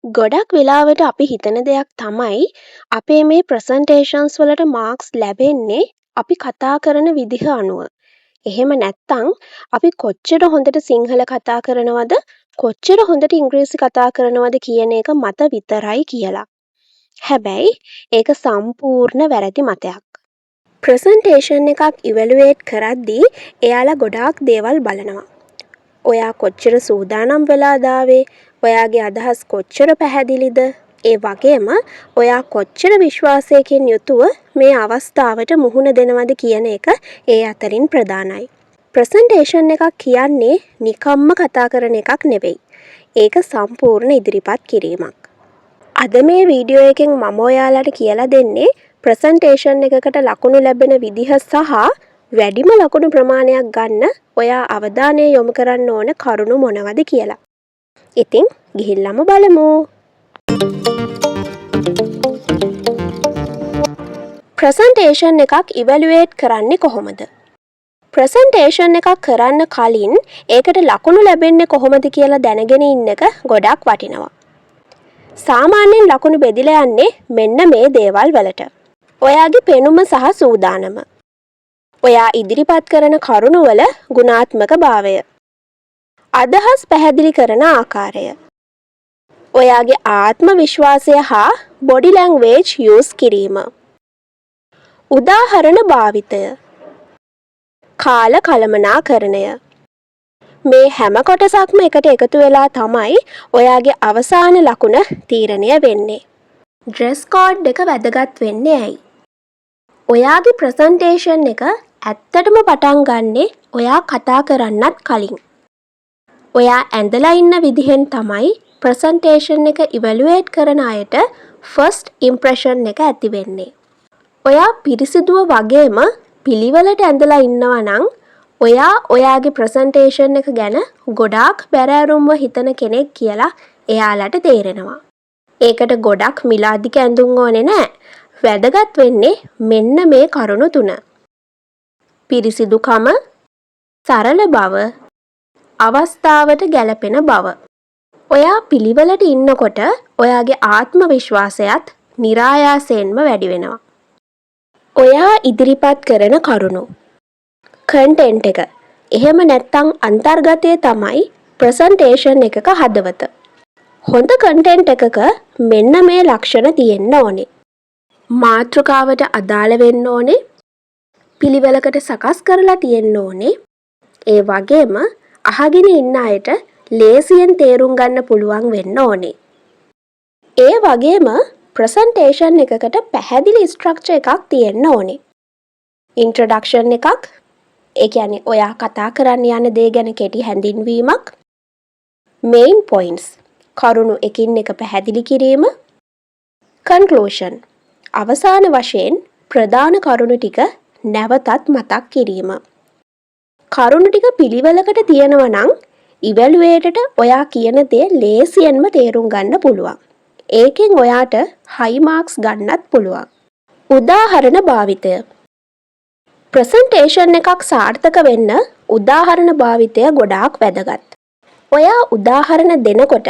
ගොඩක් වෙලාවට අපි හිතන දෙයක් තමයි අපේ මේ ප්‍රසන්ටේෂන්ස් වලට මාක්ස් ලැබෙන්නේ අපි කතා කරන විදිහ අනුව. එහෙම නැත්තම් අපි කොච්චර හොඳට සිංහල කතා කරනවද කොච්චර හොඳට ඉංග්‍රීසි කතා කරනවද කියන එක මත විතරයි කියලා. හැබැයි ඒක සම්පූර්ණ වැරදි මතයක්. ප්‍රසන්ටේෂන් එකක් ඉවලුවේට් කරද්දී එයාලා ගොඩාක් දේවල් බලනවා. ඔයා කොච්චර සූදානම් වෙලාද ආවේ? ඔයාගේ අදහස් කොච්චර පැහැදිලිද? ඒ වගේම ඔයා කොච්චර විශ්වාසයකින් යුතුව මේ අවස්ථාවට මුහුණ දෙනවද කියන එක ඒ අතරින් ප්‍රධානයි. ප්‍රසන්ටේෂන් එකක් කියන්නේ නිකම්ම කතා කරන එකක් නෙවෙයි. ඒක සම්පූර්ණ ඉදිරිපත් කිරීමක්. අද මේ වීඩියෝ එකෙන් මම ඔයාලට කියලා දෙන්නේ ප්‍රසන්ටේෂන් එකකට ලකුණු ලැබෙන විදිහ සහ වැඩිම ලකුණු ප්‍රමාණයක් ගන්න ඔයා අවධානය යොමු කරන්න ඕන කරුණු මොනවද කියලා. ඉතින් ගිහිල්ලම බලමු. ප්‍රසන්ටේෂන් එකක් ඉවැලුවේට් කරන්නේ කොහොමද? ප්‍රසන්ටේෂන් එකක් කරන්න කලින් ඒකට ලකුණු ලැබෙන්නේ කොහොමද කියලා දැනගෙන ඉන්න එක ගොඩක් වටිනවා. සාමාන්‍යයෙන් ලකුණු බෙදිලා යන්නේ මෙන්න මේ දේවල් වලට. ඔයාගේ පෙනුම සහ සූදානම. ඔයා ඉදිරිපත් කරන කරුණුවල ගුණාත්මක භාවය. අදහස් පැහැදිලි කරන ආකාරය. ඔයාගේ ආත්ම විශ්වාසය හා බොඩි ලැන්ග්වේජ් යූස් කිරීම. උදාහරණ භාවිතය. කාල කළමනාකරණය. මේ හැම කොටසක්ම එකට එකතු වෙලා තමයි ඔයාගේ අවසාන ලකුණ තීරණය වෙන්නේ. ඩ්‍රෙස් කෝඩ් එක වැදගත් වෙන්නේ ඇයි? ඔයාගේ ප්‍රසන්ටේෂන් එක ඇත්තටම පටන් ගන්නේ ඔයා කතා කරන්නත් කලින්. ඔයා ඇඳලා ඉන්න විදිහෙන් තමයි ප්‍රසන්ටේෂන් එක ඉවැලුවේට් කරන අයට ෆස්ට් ඉම්ප්‍රෙෂන් එක ඇති වෙන්නේ. ඔයා පිරිසිදුව වගේම පිළිවෙලට ඇඳලා ඉන්නවා නම් ඔයා ඔයාගේ ප්‍රසන්ටේෂන් එක ගැන ගොඩාක් බැරෑරුම්ව හිතන කෙනෙක් කියලා එයාලට තේරෙනවා. ඒකට ගොඩක් මිලාදික ඇඳුම් ඕනේ නෑ. වැදගත් වෙන්නේ මෙන්න මේ කරුණු තුන. පිරිසිදුකම, සරල බව, අවස්ථාවට ගැලපෙන බව. ඔයා පිළිවෙලට ඉන්නකොට ඔයාගේ ආත්ම විශ්වාසයත් નિરાයාසයෙන්ම වැඩි වෙනවා. ඔයා ඉදිරිපත් කරන කරුණු. කන්ටෙන්ට් එක. එහෙම නැත්තම් අන්තර්ගතය තමයි ප්‍රසන්ටේෂන් එකක හදවත. හොඳ කන්ටෙන්ට් එකක මෙන්න මේ ලක්ෂණ තියෙන්න ඕනේ. මාතෘකාවට අදාළ වෙන්න ඕනේ. පිළිවෙලකට සකස් කරලා තියෙන්න ඕනේ. ඒ වගේම අහගෙන ඉන්න අයට ලේසියෙන් තේරුම් ගන්න පුළුවන් වෙන්න ඕනේ. ඒ වගේම ප්‍රසන්ටේෂන් එකකට පැහැදිලි ස්ට්‍රක්චර් එකක් තියෙන්න ඕනේ. ඉන්ට්‍රොඩක්ෂන් එකක්, ඒ කියන්නේ ඔයා කතා කරන්න යන දේ ගැන කෙටි හැඳින්වීමක්. මේන් පොයින්ට්ස්, කරුණු එකින් එක පැහැදිලි කිරීම. කන්ක්ලූෂන්, අවසාන වශයෙන් ප්‍රධාන කරුණු ටික නැවතත් මතක් කිරීම. කරුණු ටික පිළිවෙලකට තියෙනවා නම් ඉවැලුවේටට ඔයා කියන දේ ලේසියෙන්ම තේරුම් ගන්න පුළුවන්. ඒකෙන් ඔයාට හයි මාක්ස් ගන්නත් පුළුවන්. උදාහරණ භාවිතය. ප්‍රසන්ටේෂන් එකක් සාර්ථක වෙන්න උදාහරණ භාවිතය ගොඩාක් වැදගත්. ඔයා උදාහරණ දෙනකොට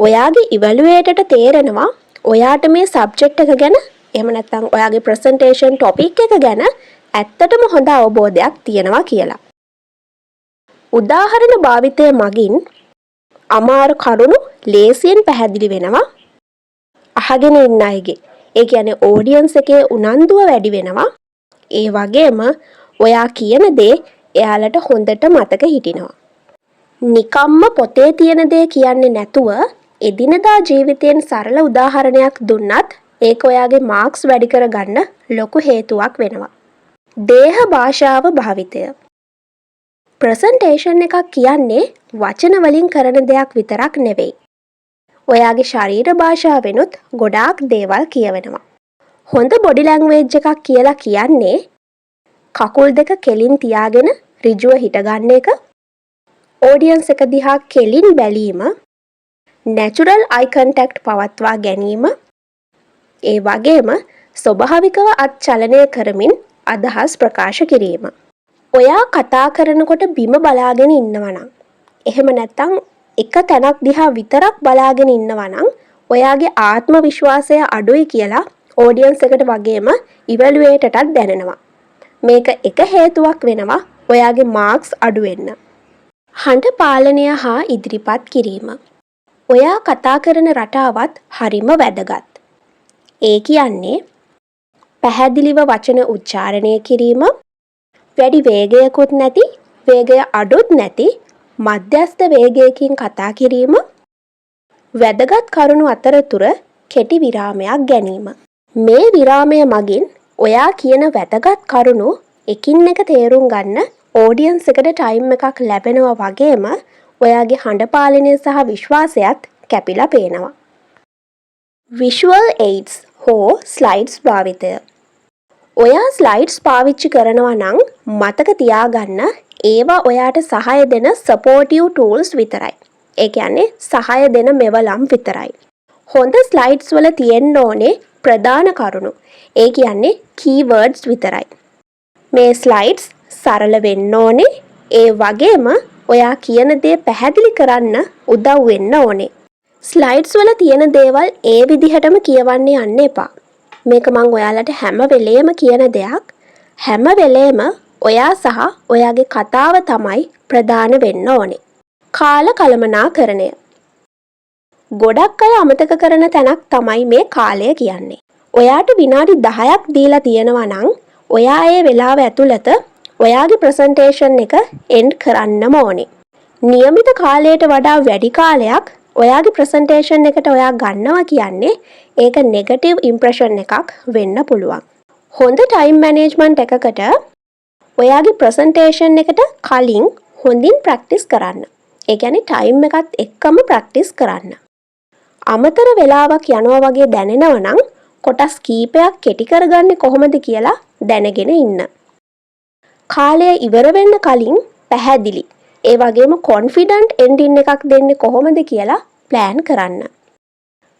ඔයාගේ ඉවැලුවේටට තේරෙනවා ඔයාට මේ සබ්ජෙක්ට් එක ගැන එහෙම නැත්නම් ඔයාගේ ප්‍රසන්ටේෂන් ටොපික් එක ගැන ඇත්තටම හොඳ අවබෝධයක් තියෙනවා කියලා. උදාහරණ භාවිතය මගින් අමාරු කරුණු ලේසියෙන් පැහැදිලි වෙනවා. අහගෙන ඉන්න අයගේ, ඒ කියන්නේ ඔඩියන්ස් එකේ උනන්දුව වැඩි වෙනවා. ඒ වගේම ඔයා කියන දේ එයාලට හොඳට මතක හිටිනවා. නිකම්ම පොතේ තියෙන දේ කියන්නේ නැතුව එදිනදා ජීවිතයෙන් සරල උදාහරණයක් දුන්නත් ඒක ඔයාගේ මාක්ස් වැඩි කරගන්න ලොකු හේතුවක් වෙනවා. දේහ භාෂාව භාවිතය. ප්‍රසන්ටේෂන් එකක් කියන්නේ වචන වලින් කරන දෙයක් විතරක් නෙවෙයි. ඔයාගේ ශරීර භාෂාවෙනුත් ගොඩාක් දේවල් කියවෙනවා. හොඳ බොඩි ලැන්ග්වේජ් එකක් කියලා කියන්නේ කකුල් දෙක කෙලින් තියාගෙන ඍජුව හිටගන්න එක, ඔඩියන්ස් එක දිහා කෙලින් බැලීම, නැචරල් අයි කන්ටැක්ට් පවත්වා ගැනීම, ඒ වගේම ස්වභාවිකව අත් චලනය කරමින් අදහස් ප්‍රකාශ කිරීම. ඔයා කතා කරනකොට බිම බලාගෙන ඉන්නවා නම්, එහෙම නැත්නම් එක තැනක් දිහා විතරක් බලාගෙන ඉන්නවා නම් ඔයාගේ ආත්ම විශ්වාසය අඩුයි කියලා ඔඩියන්ස් එකට වගේම ඉවැලුවේටටත් දැනෙනවා. මේක එක හේතුවක් වෙනවා ඔයාගේ මාක්ස් අඩු වෙන්න. හඬ පාලනය හා ඉදිරිපත් කිරීම. ඔයා කතා කරන රටාවත් හරිම වැදගත්. ඒ කියන්නේ පැහැදිලිව වචන උච්චාරණය කිරීම, වැඩි වේගයකුත් නැති, වේගය අඩුත් නැති මධ්‍යස්ථ වේගයකින් කතා කිරීම, වැදගත් කරුණු අතරතුර කෙටි විරාමයක් ගැනීම. මේ විරාමය මගින් ඔයා කියන වැදගත් කරුණු එකින් එක තේරුම් ගන්න ඔඩියන්ස් එකට ටයිම් එකක් ලැබෙනවා වගේම ඔයාගේ හඬ පාලනය සහ විශ්වාසයත් කැපිලා පේනවා. විෂුවල් එයිඩ්ස් හෝ ස්ලයිඩ්ස් භාවිතය. ඔයා ස්ලයිඩ්ස් පාවිච්චි කරනවා නම් මතක තියාගන්න ඒවා ඔයාට සහාය දෙන සපෝටිව් ටූල්ස් විතරයි. ඒ කියන්නේ සහාය දෙන මෙවලම් විතරයි. හොඳ ස්ලයිඩ්ස් වල තියෙන්න ඕනේ ප්‍රධාන කරුණු. ඒ කියන්නේ කීවර්ඩ්ස් විතරයි. මේ ස්ලයිඩ්ස් සරල වෙන්න ඕනේ. ඒ වගේම ඔයා කියන දේ පැහැදිලි කරන්න උදව් වෙන්න ඕනේ. ස්ලයිඩ්ස් වල තියෙන දේවල් ඒ විදිහටම කියවන්න යන්න එපා. මේක මං ඔයාලට හැම වෙලේම කියන දෙයක්. හැම වෙලේම ඔයා සහ ඔයාගේ කතාව තමයි ප්‍රධාන වෙන්න ඕනේ. කාල කළමනාකරණය. ගොඩක් අය අමතක කරන තැනක් තමයි මේ කාලය කියන්නේ. ඔයාට විනාඩි 10ක් දීලා තියෙනවා නම් ඔයා ඒ වෙලාව ඇතුළත ඔයාගේ ප්‍රසන්ටේෂන් එක එන්ඩ් කරන්නම ඕනේ. નિયમિત කාලයට වඩා වැඩි කාලයක් ඔයාගේ ප්‍රසන්ටේෂන් එකට ඔයා ගන්නවා කියන්නේ ඒක නෙගටිව් ඉම්ප්‍රෙෂන් එකක් වෙන්න පුළුවන්. හොඳ ටයිම් මැනේජ්මන්ට් එකකට ඔයාගේ ප්‍රසන්ටේෂන් එකට කලින් හොඳින් ප්‍රැක්ටිස් කරන්න. ඒ කියන්නේ ටයිම් එකත් එක්කම ප්‍රැක්ටිස් කරන්න. අමතර වෙලාවක් යනවා වගේ දැනෙනවා නම් කොටස් කීපයක් කෙටි කරගන්නේ කොහොමද කියලා දැනගෙන ඉන්න. කාලය ඉවර වෙන්න කලින් පැහැදිලි ඒ වගේම කොන්ෆිඩන්ට් එන්ඩින් එකක් දෙන්නේ කොහොමද කියලා ප්ලෑන් කරන්න.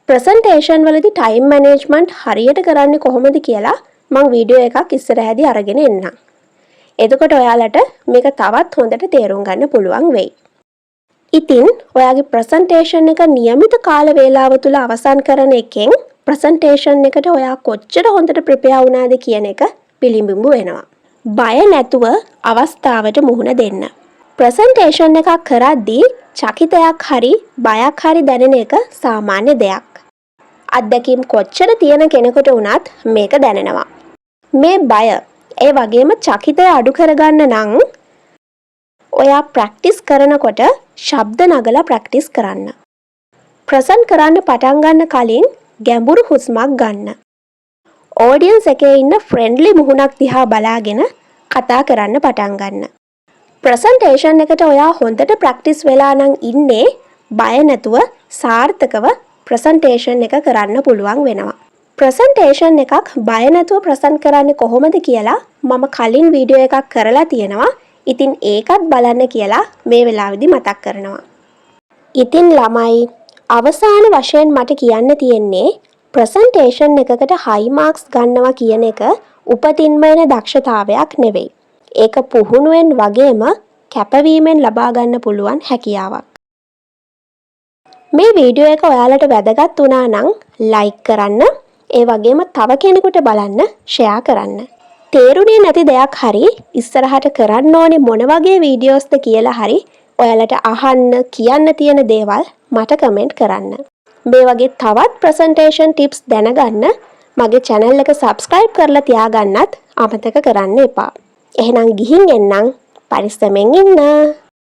ප්‍රසන්ටේෂන් වලදී ටයිම් මැනේජ්මන්ට් හරියට කරන්නේ කොහොමද කියලා මම වීඩියෝ එකක් ඉස්සරහදී අරගෙන එන්නම්. එතකොට ඔයාලට මේක තවත් හොඳට තේරුම් ගන්න පුළුවන් වෙයි. ඉතින් ඔයාගේ ප්‍රසන්ටේෂන් එක નિયમિત කාල වේලාව තුල අවසන් කරන එකෙන් ප්‍රසන්ටේෂන් එකට ඔයා කොච්චර හොඳට ප්‍රිපෙයාර් වුණාද කියන එක පිළිඹු වෙනවා. බය නැතුව අවස්ථාවට මුහුණ දෙන්න. ප්‍රසන්ටේෂන් එකක් කරද්දී චකිතයක් හරි බයක් හරි දැනෙන එක සාමාන්‍ය දෙයක්. අත්දැකීම් කොච්චර තියෙන කෙනෙකුට වුණත් මේක දැනෙනවා. මේ බය ඒ වගේම චකිතය අඩු කරගන්න නම් ඔයා ප්‍රැක්ටිස් කරනකොට ශබ්ද නගලා ප්‍රැක්ටිස් කරන්න. ප්‍රසන්ට් කරන්න පටන් ගන්න කලින් ගැඹුරු හුස්මක් ගන්න. ඔඩියන්ස් එකේ ඉන්න ෆ්‍රෙන්ඩ්ලි මුහුණක් දිහා බලාගෙන කතා කරන්න පටන් ගන්න. ප්‍රසන්ටේෂන් එකට ඔයා හොඳට ප්‍රැක්ටිස් වෙලා නම් ඉන්නේ බය නැතුව සාර්ථකව ප්‍රසන්ටේෂන් එක කරන්න පුළුවන් වෙනවා. ප්‍රසන්ටේෂන් එකක් බය නැතුව ප්‍රසන්ට් කරන්නේ කොහොමද කියලා මම කලින් වීඩියෝ එකක් කරලා තියෙනවා. ඉතින් ඒකත් බලන්න කියලා මේ වෙලාවේදී මතක් කරනවා. ඉතින් ළමයි අවසාන වශයෙන් මට කියන්න තියෙන්නේ ප්‍රසන්ටේෂන් එකකට හයි මාක්ස් ගන්නවා කියන එක උපතින්ම එන දක්ෂතාවයක් නෙවෙයි. ඒක පුහුණුවෙන් වගේම කැපවීමෙන් ලබා ගන්න පුළුවන් හැකියාවක්. මේ වීඩියෝ එක ඔයාලට වැදගත් වුණා නම් ලයික් කරන්න, ඒ වගේම තව කෙනෙකුට බලන්න ෂෙයා කරන්න. තේරුණේ නැති දෙයක් හරි ඉස්සරහට කරන්න ඕනේ මොන වගේ වීඩියෝස්ද කියලා හරි ඔයාලට අහන්න කියන්න තියෙන දේවල් මට කමෙන්ට් කරන්න. මේ වගේ තවත් ප්‍රසන්ටේෂන් ටිප්ස් දැනගන්න මගේ channel එක subscribe කරලා තියාගන්නත් අමතක කරන්න එපා. එහෙනම් ගිහින් එන්නම්. පරිස්සමෙන් ඉන්න.